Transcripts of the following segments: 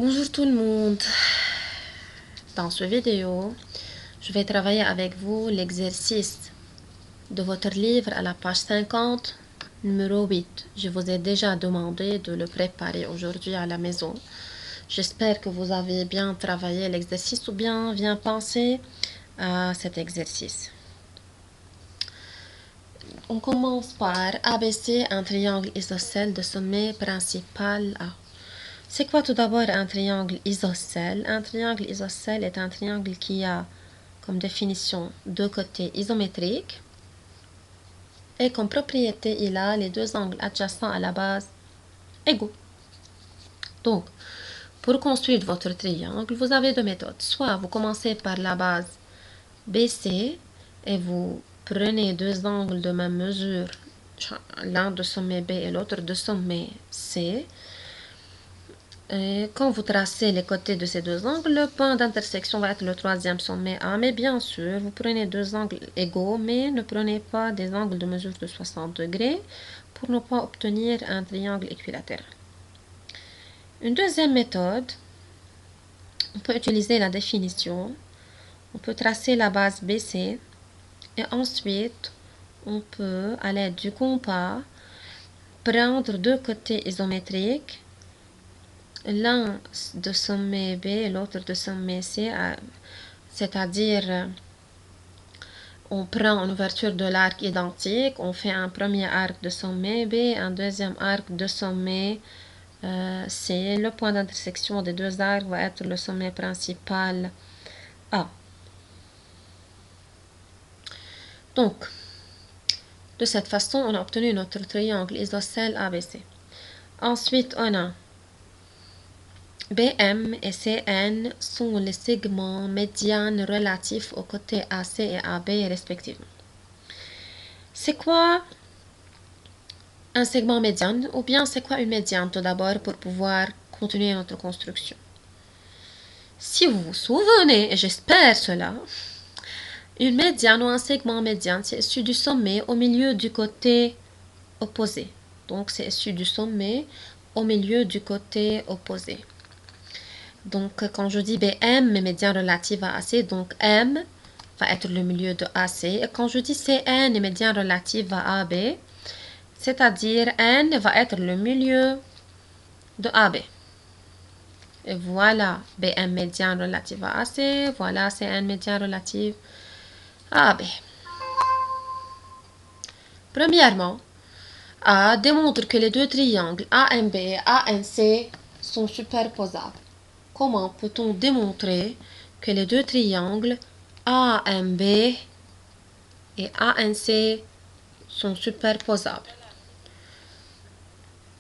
Bonjour tout le monde. Dans cette vidéo, je vais travailler avec vous l'exercice de votre livre à la page 50, numéro 8. Je vous ai déjà demandé de le préparer aujourd'hui à la maison. J'espère que vous avez bien travaillé l'exercice ou bien pensé à cet exercice. On commence par ABC, un triangle isocèle de sommet principal A. C'est quoi tout d'abord un triangle isocèle? Un triangle isocèle est un triangle qui a comme définition deux côtés isométriques et comme propriété il a les deux angles adjacents à la base égaux. Donc, pour construire votre triangle, vous avez deux méthodes. Soit vous commencez par la base BC et vous prenez deux angles de même mesure, l'un de sommet B et l'autre de sommet C. Et quand vous tracez les côtés de ces deux angles, le point d'intersection va être le troisième sommet A. Mais bien sûr, vous prenez deux angles égaux, mais ne prenez pas des angles de mesure de 60 degrés pour ne pas obtenir un triangle équilatéral. Une deuxième méthode, on peut utiliser la définition. On peut tracer la base BC et ensuite, on peut, à l'aide du compas, prendre deux côtés isométriques, l'un de sommet B et l'autre de sommet C, c'est-à-dire on prend une ouverture de l'arc identique, on fait un premier arc de sommet B, un deuxième arc de sommet C. Le point d'intersection des deux arcs va être le sommet principal A. Donc, de cette façon, on a obtenu notre triangle isocèle ABC. Ensuite, on a BM et CN sont les segments médianes relatifs aux côtés AC et AB respectivement. C'est quoi un segment médiane ou bien c'est quoi une médiane tout d'abord pour pouvoir continuer notre construction? Si vous vous souvenez, et j'espère cela, une médiane ou un segment médiane, c'est issu du sommet au milieu du côté opposé. Donc c'est issu du sommet au milieu du côté opposé. Donc, quand je dis BM, médiane relative à AC, donc M va être le milieu de AC. Et quand je dis CN, médiane relative à AB, c'est-à-dire N va être le milieu de AB. Et voilà BM médiane relative à AC, voilà CN médiane relative à AB. Premièrement, A démontre que les deux triangles AMB et ANC sont superposables. Comment peut-on démontrer que les deux triangles AMB et ANC sont superposables?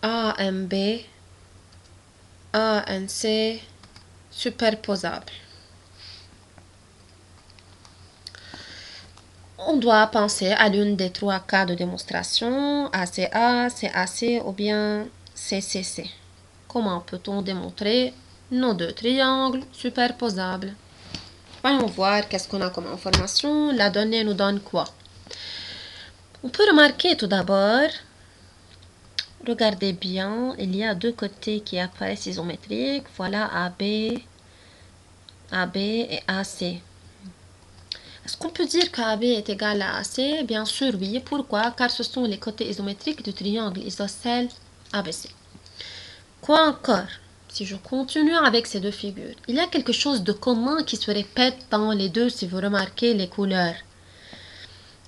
AMB, ANC, superposables. On doit penser à l'une des trois cas de démonstration, ACA, CAC ou bien CCC. Comment peut-on démontrer nos deux triangles superposables? Voyons voir qu'est-ce qu'on a comme information. La donnée nous donne quoi? On peut remarquer tout d'abord, regardez bien, il y a deux côtés qui apparaissent isométriques. Voilà AB, AB et AC. Est-ce qu'on peut dire qu'AB est égal à AC? Bien sûr, oui. Pourquoi? Car ce sont les côtés isométriques du triangle isocèle ABC. Quoi encore? Si je continue avec ces deux figures, il y a quelque chose de commun qui se répète dans les deux si vous remarquez les couleurs.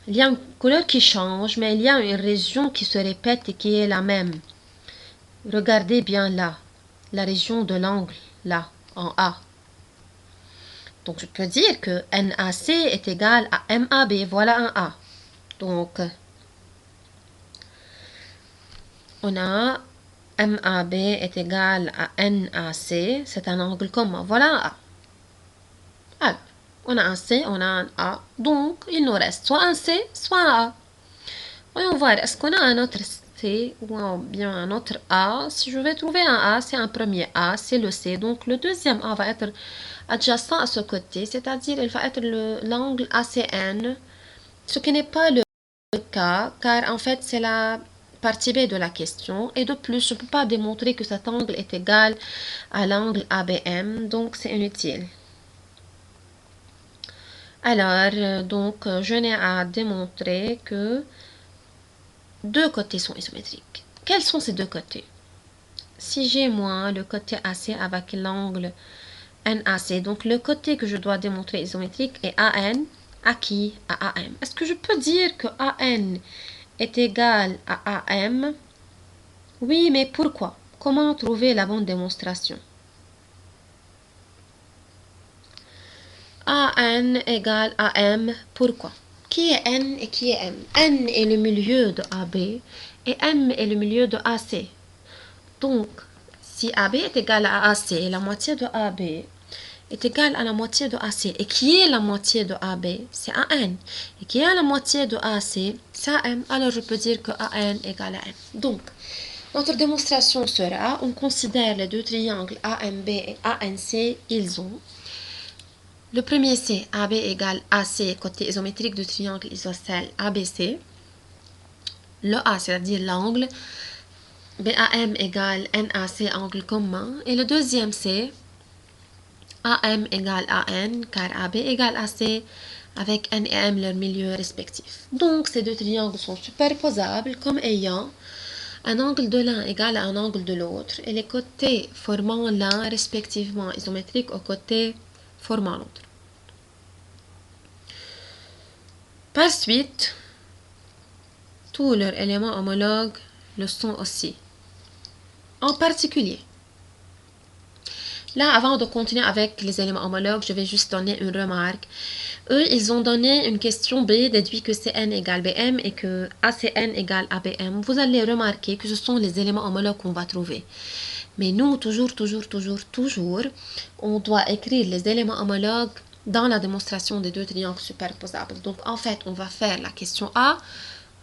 Il y a une couleur qui change, mais il y a une région qui se répète et qui est la même. Regardez bien là, la région de l'angle, là, en A. Donc, je peux dire que NAC est égal à MAB. Voilà un A. Donc, on a MAB est égal à NAC. C'est un angle commun. Voilà un A. Alors, on a un C, on a un A. Donc, il nous reste soit un C, soit un A. Voyons voir, est-ce qu'on a un autre C ou bien un autre A? Si je vais trouver un A, c'est un premier A, c'est le C. Donc, le deuxième A va être adjacent à ce côté, c'est-à-dire il va être l'angle ACN, ce qui n'est pas le cas, car en fait, c'est la partie B de la question. Et de plus, je ne peux pas démontrer que cet angle est égal à l'angle ABM, donc c'est inutile. Alors, je n'ai à démontrer que deux côtés sont isométriques. Quels sont ces deux côtés? Si j'ai moi le côté AC avec l'angle NAC, donc le côté que je dois démontrer isométrique est AN, à qui? À AM. Est-ce que je peux dire que AN est égal à AM? Oui, mais pourquoi? Comment trouver la bonne démonstration? AN égale AM, pourquoi? Qui est N et qui est M? N est le milieu de AB et M est le milieu de AC. Donc, si AB est égal à AC, la moitié de AB est égale à la moitié de AC. Et qui est la moitié de AB? C'est AN. Et qui est la moitié de AC? C'est AM. Alors, je peux dire que AN égale à M. Donc, notre démonstration sera, on considère les deux triangles AMB et ANC, ils ont le premier c'est AB égale AC, côté isométrique du triangle isocèle ABC. Le A, c'est-à-dire l'angle. BAM égale NAC, angle commun. Et le deuxième c'est AM égale AN, car AB égale AC, avec N et M leur milieu respectif. Donc, ces deux triangles sont superposables comme ayant un angle de l'un égal à un angle de l'autre, et les côtés formant l'un respectivement isométriques aux côtés formant l'autre. Par suite, tous leurs éléments homologues le sont aussi. En particulier, là, avant de continuer avec les éléments homologues, je vais juste donner une remarque. Eux, ils ont donné une question B, déduit que CN égale BM et que ACN égale ABM. Vous allez remarquer que ce sont les éléments homologues qu'on va trouver. Mais nous, toujours, on doit écrire les éléments homologues dans la démonstration des deux triangles superposables. Donc, en fait, on va faire la question A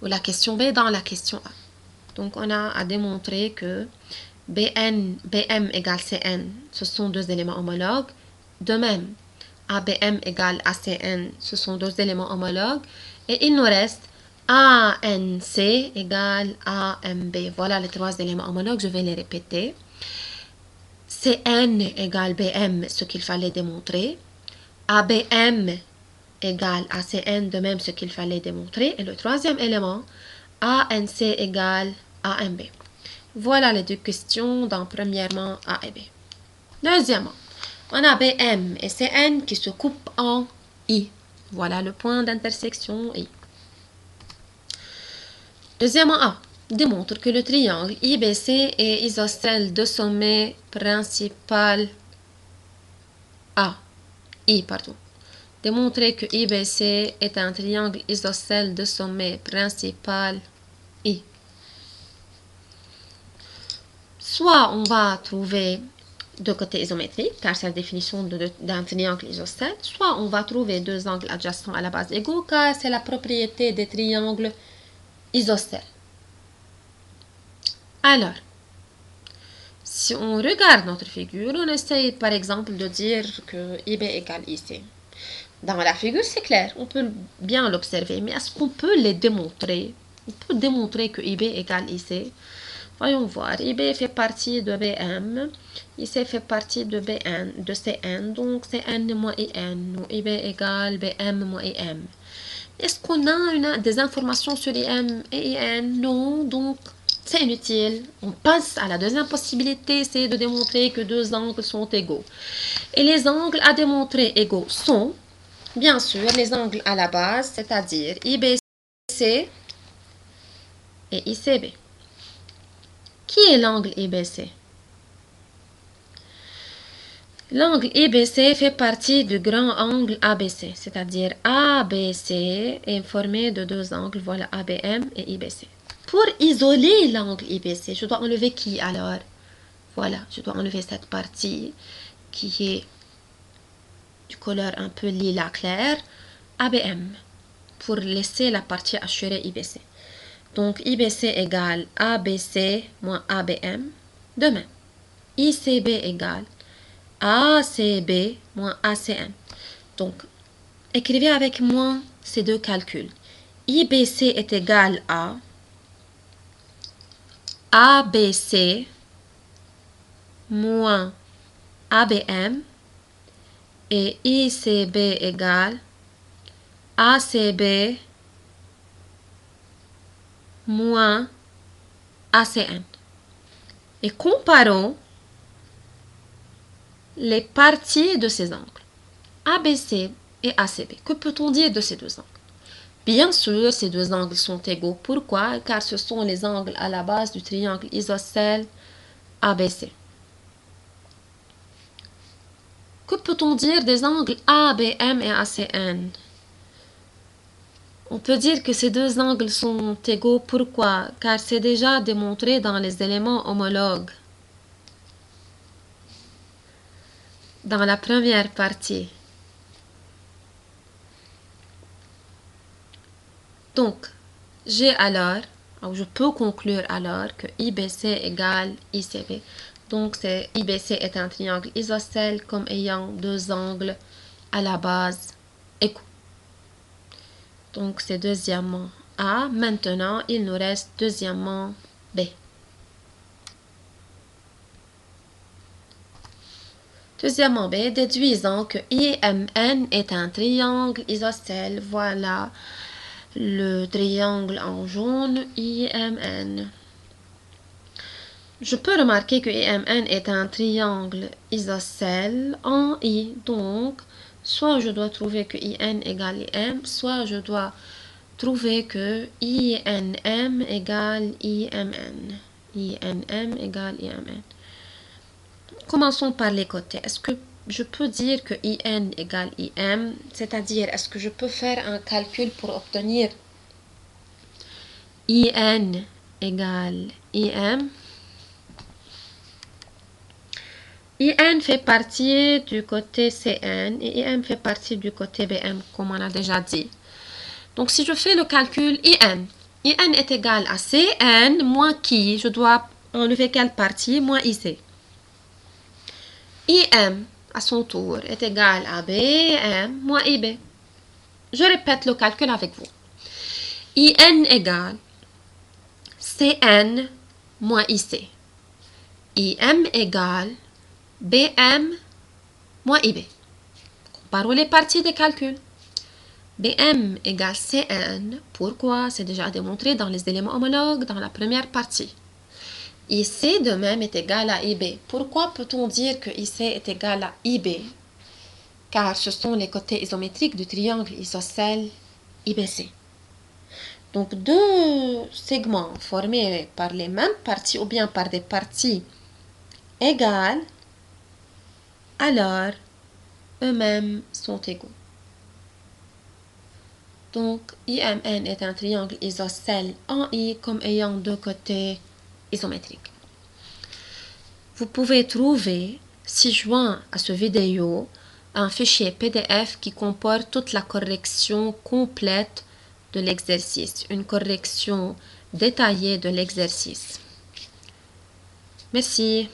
ou la question B dans la question A. Donc, on a à démontrer que BM égale CN, ce sont deux éléments homologues. De même, ABM égale ACN, ce sont deux éléments homologues. Et il nous reste ANC égale AMB. Voilà les trois éléments homologues, je vais les répéter. CN égale BM, ce qu'il fallait démontrer. ABM égale ACN, de même ce qu'il fallait démontrer. Et le troisième élément, ANC égale AMB. Voilà les deux questions dans premièrement A et B. Deuxièmement, on a BM et CN qui se coupent en I. Voilà le point d'intersection I. Deuxièmement A, démontre que le triangle IBC est isocèle de sommet principal A. I, pardon. Démontrer que IBC est un triangle isocèle de sommet principal I. Soit on va trouver deux côtés isométriques, car c'est la définition d'un triangle isocèle, soit on va trouver deux angles adjacents à la base égaux, car c'est la propriété des triangles isocèles. Alors, si on regarde notre figure, on essaye par exemple de dire que IB égale IC. Dans la figure, c'est clair, on peut bien l'observer, mais est-ce qu'on peut les démontrer? On peut démontrer que IB égale IC. Voyons voir, IB fait partie de BM, IC fait partie de BN, de CN, donc CN moins IN, ou IB égale BM moins IM. Est-ce qu'on a des informations sur IM et IN? Non, donc c'est inutile. On passe à la deuxième possibilité, c'est de démontrer que deux angles sont égaux. Et les angles à démontrer égaux sont, bien sûr, les angles à la base, c'est-à-dire IBC et ICB. Qui est l'angle IBC? L'angle IBC fait partie du grand angle ABC, c'est-à-dire ABC est formé de deux angles, voilà ABM et IBC. Pour isoler l'angle IBC, je dois enlever qui alors? Voilà, je dois enlever cette partie qui est du couleur un peu lilas clair, ABM, pour laisser la partie assurée IBC. Donc, IBC égale ABC moins ABM. De même, ICB égale ACB moins ACN. Donc, écrivez avec moi ces deux calculs. IBC est égal à ABC moins ABM et ICB égale ACB moins ACN. Et comparons les parties de ces angles, ABC et ACB. Que peut-on dire de ces deux angles? Bien sûr, ces deux angles sont égaux. Pourquoi? Car ce sont les angles à la base du triangle isocèle ABC. Que peut-on dire des angles ABM et ACN? On peut dire que ces deux angles sont égaux. Pourquoi? Car c'est déjà démontré dans les éléments homologues. Dans la première partie. Donc, j'ai alors, ou je peux conclure alors que IBC égale ICB. Donc, IBC est un triangle isocèle comme ayant deux angles à la base égaux. Donc, c'est deuxièmement A. Maintenant, il nous reste deuxièmement B. Deuxièmement B, déduisant que IMN est un triangle isocèle. Voilà le triangle en jaune, IMN. Je peux remarquer que IMN est un triangle isocèle en I. Donc, soit je dois trouver que IN égale IM, soit je dois trouver que INM égale IMN. INM égale IMN. Commençons par les côtés. Est-ce que je peux dire que IN égale IM? C'est-à-dire, est-ce que je peux faire un calcul pour obtenir IN égale IM? IN fait partie du côté CN et IM fait partie du côté BM, comme on a déjà dit. Donc, si je fais le calcul IN est égal à CN moins qui? Je dois enlever quelle partie? Moins IC. IM, à son tour, est égal à BM moins IB. Je répète le calcul avec vous. IN égale CN moins IC. IM égale BM moins IB. Comparons les parties des calculs. BM égale CN. Pourquoi? C'est déjà démontré dans les éléments homologues dans la première partie. IC de même est égal à IB. Pourquoi peut-on dire que IC est égal à IB? Car ce sont les côtés isométriques du triangle isocèle IBC. Donc, deux segments formés par les mêmes parties ou bien par des parties égales, alors eux-mêmes sont égaux. Donc, IMN est un triangle isocèle en I comme ayant deux côtés isométriques. Vous pouvez trouver, si joint à ce vidéo, un fichier PDF qui comporte toute la correction complète de l'exercice, une correction détaillée de l'exercice. Merci.